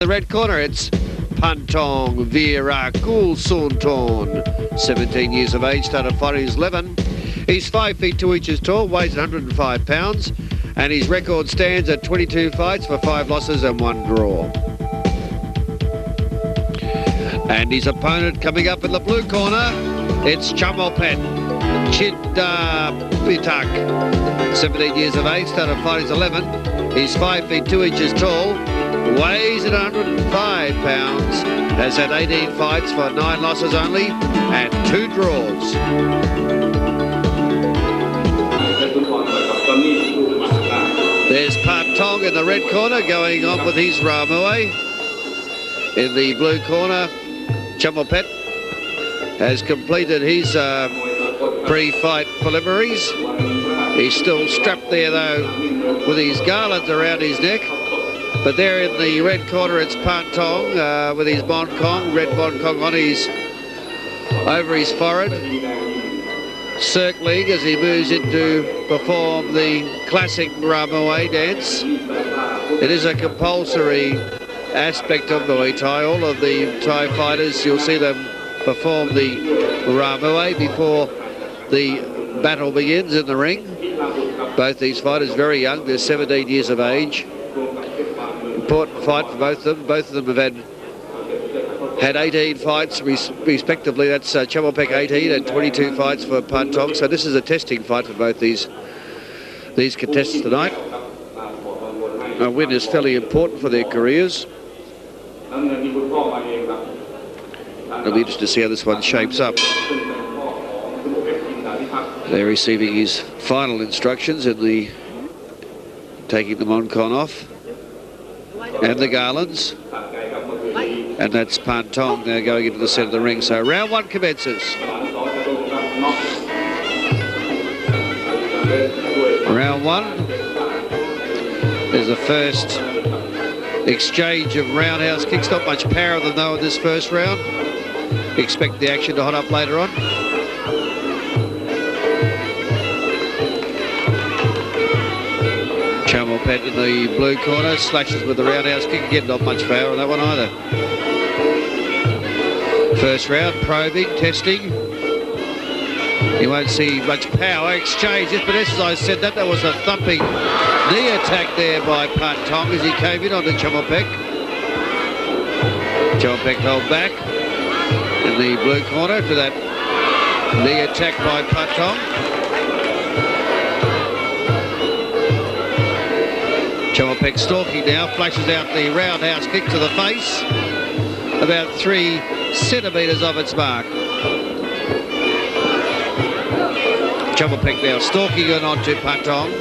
The red corner, it's Panthong Veerkulsoonthorn, 17 years of age, started fighting his 11. He's 5 feet 2 inches tall, weighs 105 pounds, and his record stands at 22 fights for 5 losses and 1 draw. And his opponent coming up in the blue corner, it's Chamuakpetch, Chindapisak, 17 years of age, started fighting his 11. He's 5 feet 2 inches tall, weighs at 105 pounds, has had 18 fights for 9 losses only and 2 draws. There's Panthong in the red corner going on with his Ramuay. In the blue corner, Chamuakpetch has completed his pre-fight preliminaries. He's still strapped there though with his garlands around his neck. But there in the red corner, it's Panthong with his Monkong, red Monkong on over his forehead, circling as he moves in to perform the classic Ramuay dance. It is a compulsory aspect of Muay Thai. All of the Thai fighters, you'll see them perform the Ramuay before the battle begins in the ring. Both these fighters very young, they're 17 years of age. Important fight for both of them. Both of them have had 18 fights respectively. That's Chamuakpetch 18 and 22 fights for Panthong. So this is a testing fight for both these contestants tonight. A win is fairly important for their careers. It'll be interesting to see how this one shapes up. They're receiving his final instructions in the taking the Moncon off and the garlands, and that's Panthong now going into the centre of the ring. So round 1 commences. Round 1 is the first exchange of roundhouse kicks. Not much power than though in this first round. Expect the action to hot up later on. Chamuakpetch in the blue corner slashes with the roundhouse kick. Again, not much power on that one either. First round, probing, testing. You won't see much power exchange. But as I said, that was a thumping knee attack there by Panthong as he came in onto Chamuakpetch. Chamuakpetch held back in the blue corner to that knee attack by Panthong. Chamuakpetch stalking now, flashes out the roundhouse kick to the face, about 3 centimetres off its mark. Chamuakpetch now stalking it onto Panthong.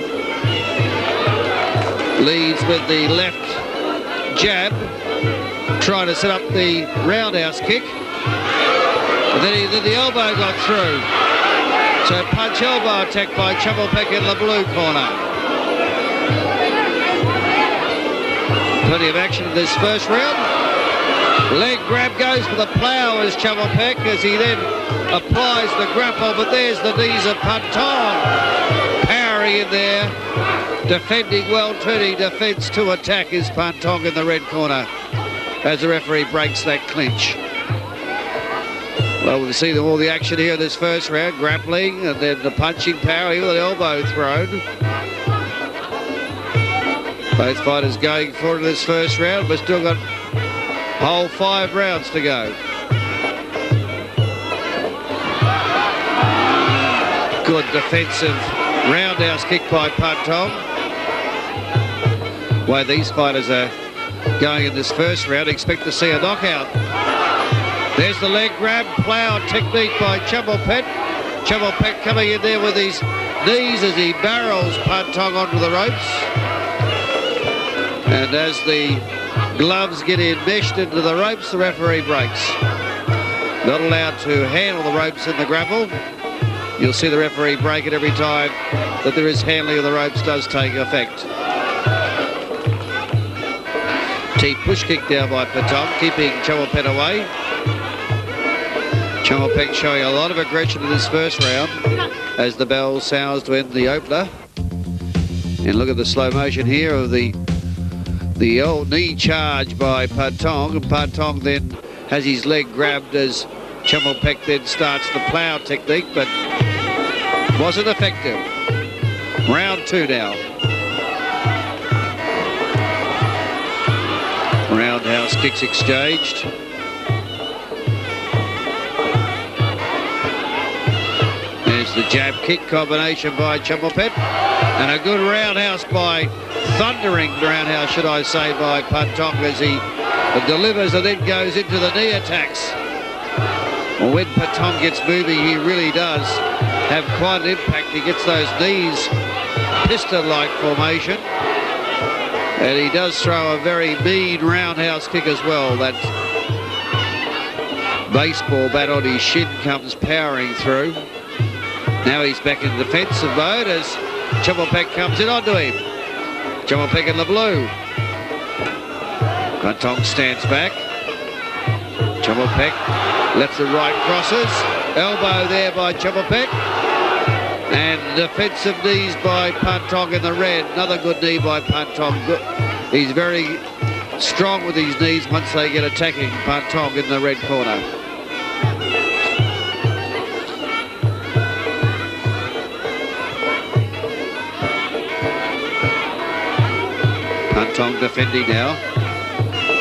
Leads with the left jab, trying to set up the roundhouse kick. And then the elbow got through. So punch elbow attack by Chamuakpetch in the blue corner. Plenty of action in this first round. Leg grab goes for the plough as Chamuakpetch as he then applies the grapple, but there's the knees of Panthong. Powering in there, defending well, turning defence to attack is Panthong in the red corner as the referee breaks that clinch. Well, we'll see all the action here in this first round, grappling and then the punching power here with an elbow thrown. Both fighters going forward in this first round, but still got whole 5 rounds to go. Good defensive roundhouse kick by Panthong. The way these fighters are going in this first round, expect to see a knockout. There's the leg grab, plough technique by Chamuakpetch. Chamuakpetch coming in there with his knees as he barrels Panthong onto the ropes. And as the gloves get enmeshed into the ropes, the referee breaks. Not allowed to handle the ropes in the grapple. You'll see the referee break it every time that there is handling of the ropes does take effect. Deep push kick down by Panthong, keeping Chamuakpetch away. Chamuakpetch showing a lot of aggression in this first round as the bell sounds to end the opener. And look at the slow motion here of the The old knee charge by Panthong, and Panthong then has his leg grabbed as Chamuakpetch then starts the plough technique, but wasn't effective. Round 2 now. Roundhouse kicks exchanged. There's the jab kick combination by Chamuakpetch, and a good roundhouse by thundering roundhouse, should I say, by Panthong as he delivers and then goes into the knee attacks. Well, when Panthong gets moving, he really does have quite an impact. He gets those knees piston-like formation, and he does throw a very mean roundhouse kick as well. That baseball bat on his shin comes powering through. Now he's back in defensive mode as Chamuakpetch comes in onto him. Chamuakpetch in the blue. Panthong stands back. Chamuakpetch left and right crosses. Elbow there by Chamuakpetch. And defensive knees by Panthong in the red. Another good knee by Panthong. He's very strong with his knees once they get attacking. Panthong in the red corner. Panthong defending now.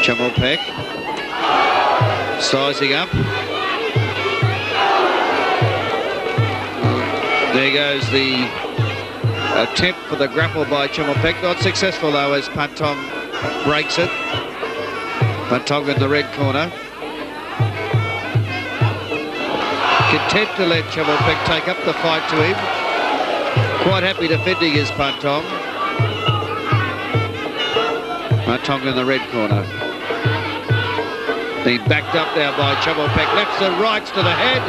Chamuakpetch sizing up. There goes the attempt for the grapple by Chamuakpetch. Not successful though as Panthong breaks it. Panthong in the red corner. Content to let Chamuakpetch take up the fight to him. Quite happy defending his Panthong. Panthong in the red corner. Being backed up now by Chamuakpetch. Lefts and rights to the head.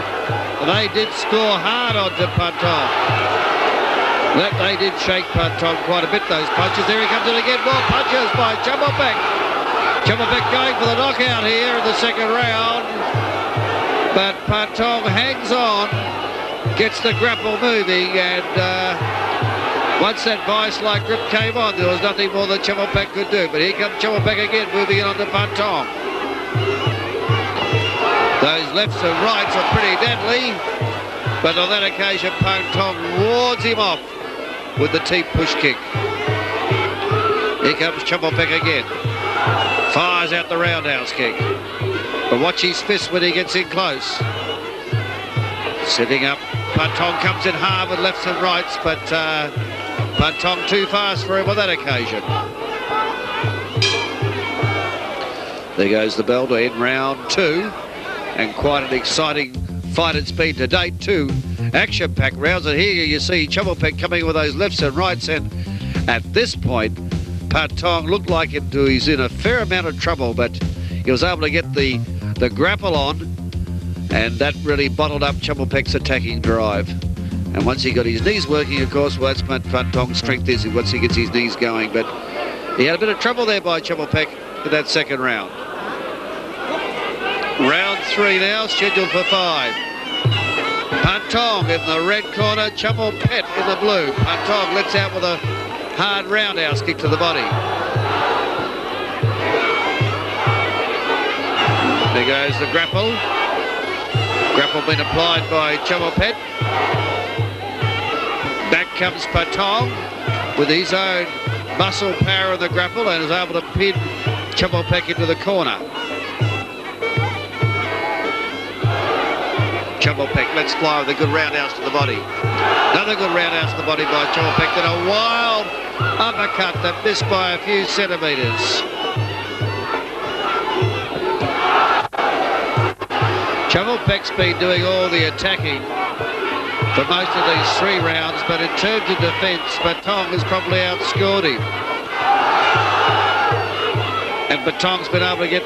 They did score hard onto Panthong. They did shake Panthong quite a bit, those punches. There he comes in again. More punches by Chamuakpetch. Chamuakpetch going for the knockout here in the second round. But Panthong hangs on, gets the grapple moving, and once that vice-like grip came on, there was nothing more that Chamuakpetch could do. But here comes Chamuakpetch again, moving in onto Panthong. Those lefts and rights are pretty deadly, but on that occasion, Panthong wards him off with the teep push kick. Here comes Chamuakpetch again. Fires out the roundhouse kick. But watch his fist when he gets in close. Sitting up, Panthong comes in hard with lefts and rights, but Panthong too fast for him on that occasion. There goes the bell to end round 2. And quite an exciting fight it's been to date. 2 action-packed rounds. And here you see Chamuakpetch coming with those lefts and rights. And at this point, Panthong looked like he's in a fair amount of trouble, but he was able to get the grapple on, and that really bottled up Chamuakpetch's attacking drive. And once he got his knees working, of course, well, that's what Panthong's strength is once he gets his knees going. But he had a bit of trouble there by Chamuakpetch in that second round. Round 3 now, scheduled for 5. Panthong in the red corner, Chamuakpetch in the blue. Panthong lets out with a hard roundhouse kick to the body. There goes the grapple. Grapple being applied by Chamuakpetch. Back comes Panthong with his own muscle power in the grapple and is able to pin Chamuakpetch into the corner. Chamuakpetch lets fly with a good roundhouse to the body. Another good roundhouse to the body by Chamuakpetch, then a wild uppercut that missed by a few centimetres. Chamuakpetch's been doing all the attacking for most of these 3 rounds, but in terms of defence, Panthong has probably outscored him. And Panthong's been able to get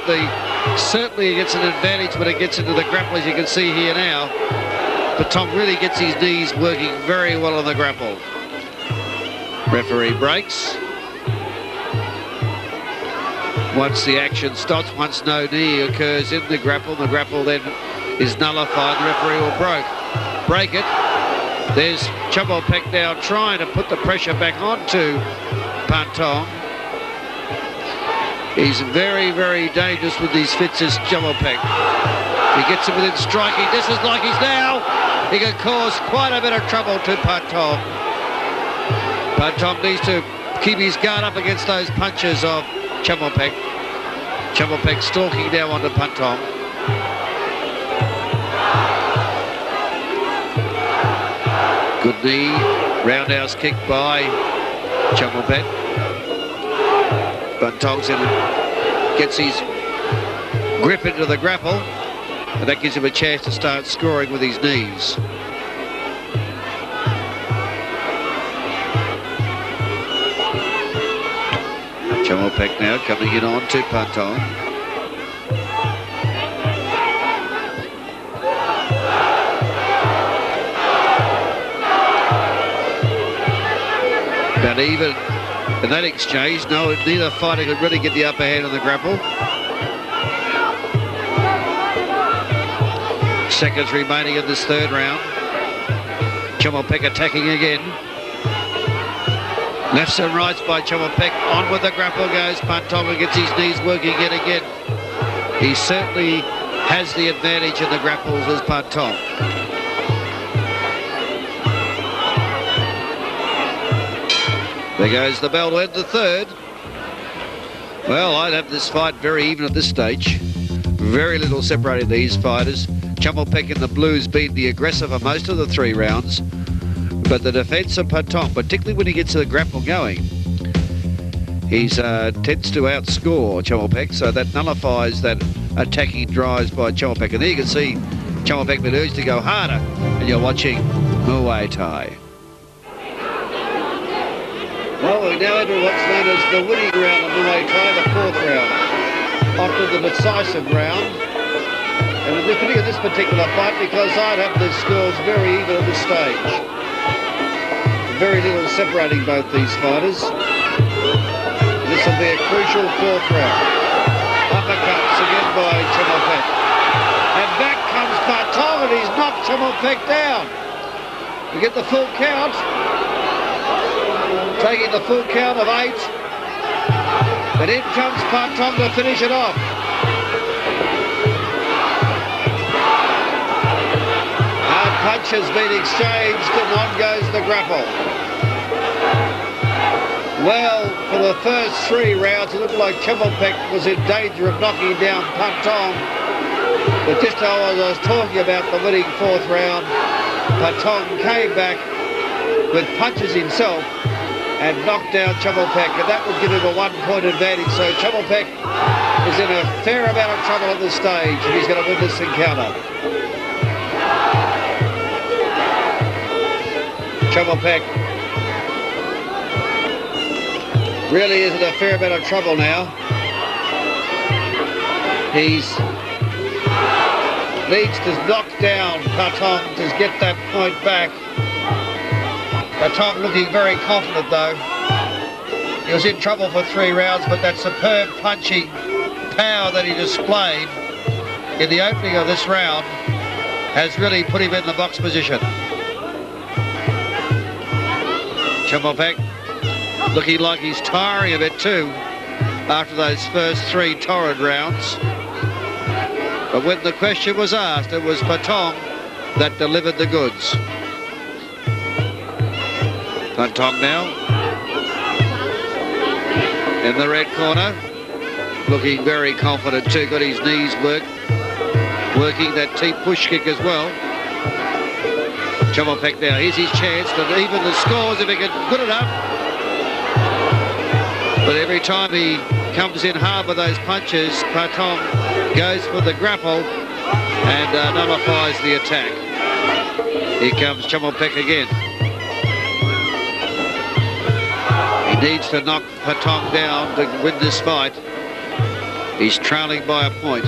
certainly he gets an advantage when it gets into the grapple, as you can see here now. Panthong really gets his knees working very well on the grapple. Referee breaks. Once the action stops, once no knee occurs in the grapple then is nullified. The referee will break it. There's Chamuakpetch now trying to put the pressure back onto Panthong. He's very, very dangerous with these fits, this Chamuakpetch. If he gets him within striking distance like he's now, he can cause quite a bit of trouble to Panthong. Panthong needs to keep his guard up against those punches of Chamuakpetch. Chamuakpetch stalking down onto Panthong. Good knee, roundhouse kick by Chamuakpetch. Panthong gets his grip into the grapple, and that gives him a chance to start scoring with his knees. Chamuakpetch now coming in on to Panthong. But even in that exchange, neither fighter could really get the upper hand on the grapple. Seconds remaining in this third round. Chamuakpetch attacking again. Lefts and rights by Chamuakpetch. On with the grapple goes Panthong and gets his knees working yet again. He certainly has the advantage in the grapples as Panthong. There goes the bell to end the third. Well, I'd have this fight very even at this stage. Very little separating these fighters. Chamuakpetch in the blues being the aggressor for most of the 3 rounds. But the defence of Panthong, particularly when he gets the grapple going, he tends to outscore Chamuakpetch, so that nullifies that attacking drives by Chamuakpetch. And there you can see Chamuakpetch been urged to go harder, and you're watching Muay Thai. Well, we now enter what's known as the winning round of Muay Thai, the 4th round. After the decisive round. And in this particular fight, because I'd have the scores very even at this stage. Very little separating both these fighters. This will be a crucial 4th round. Uppercuts again by Chamuakpetch. And back comes Panthong, and he's knocked Chamuakpetch down. We get the full count. Taking the full count of 8. But in comes Panthong to finish it off. Hard punch has been exchanged and on goes the grapple. Well, for the first 3 rounds, it looked like Chamuakpetch was in danger of knocking down Panthong. But just as I was talking about the winning 4th round, Panthong came back with punches himself and knocked down Chamuakpetch, and that would give him a 1-point advantage. So Chamuakpetch is in a fair amount of trouble at this stage if he's going to win this encounter. Chamuakpetch really is in a fair amount of trouble now. He needs to knock down Panthong to get that point back. Panthong looking very confident though. He was in trouble for 3 rounds, but that superb punching power that he displayed in the opening of this round has really put him in the box position. Chamuakpetch looking like he's tiring a bit too after those first 3 torrid rounds. But when the question was asked, it was Panthong that delivered the goods. Panthong now in the red corner, looking very confident too. Got his knees working that deep push kick as well. Chamuakpetch now, here's his chance to even the scores if he can put it up. But every time he comes in hard with those punches, Panthong goes for the grapple and nullifies the attack. Here comes Chamuakpetch again. He needs to knock Panthong down to win this fight. He's trailing by a point.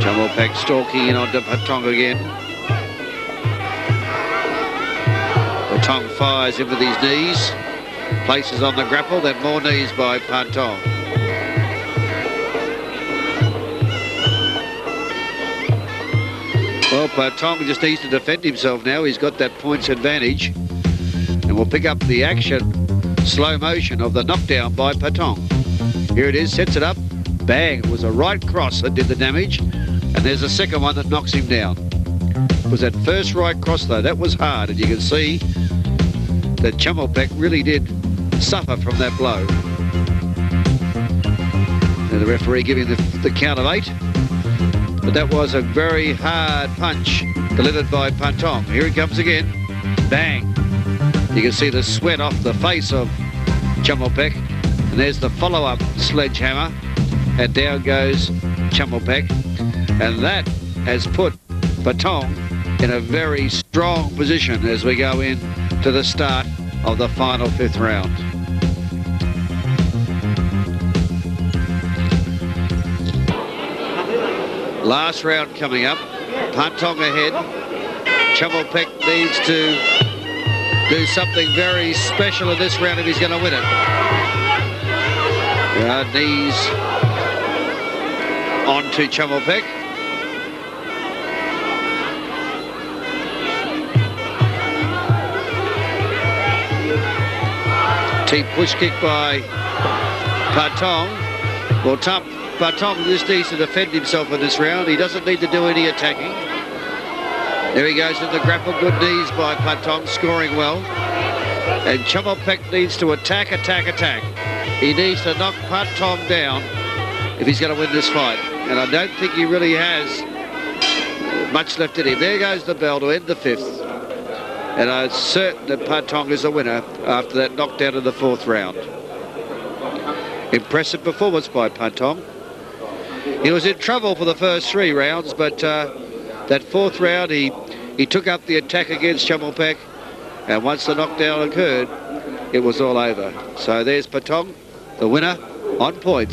Chamuakpetch stalking in onto Panthong again. Panthong fires in with his knees, places on the grapple, then more knees by Panthong. Well, Panthong just needs to defend himself now. He's got that points advantage. And we'll pick up the action slow motion of the knockdown by Panthong. Here it is, sets it up, bang, it was a right cross that did the damage, and there's a second one that knocks him down. It was that first right cross though, that was hard, and you can see that Chamuakpetch really did suffer from that blow. And the referee giving the count of 8. But that was a very hard punch delivered by Panthong. Here he comes again. Bang. You can see the sweat off the face of Chamuakpetch. And there's the follow-up sledgehammer. And down goes Chamuakpetch. And that has put Panthong in a very strong position as we go in to the start of the final 5th round. Last round coming up. Panthong ahead. Chamuakpetch needs to do something very special in this round if he's going to win it. Knees onto Chamuakpetch. Team push kick by Panthong. Well, Panthong just needs to defend himself in this round. He doesn't need to do any attacking. There he goes in the grapple. Good knees by Panthong, scoring well. And Chamuakpetch needs to attack. He needs to knock Panthong down if he's going to win this fight. And I don't think he really has much left in him. There goes the bell to end the 5th. And I'm certain that Panthong is the winner after that knockdown in the 4th round. Impressive performance by Panthong. He was in trouble for the first 3 rounds, but that 4th round he took up the attack against Chamuakpetch, and once the knockdown occurred, it was all over. So there's Panthong, the winner, on points.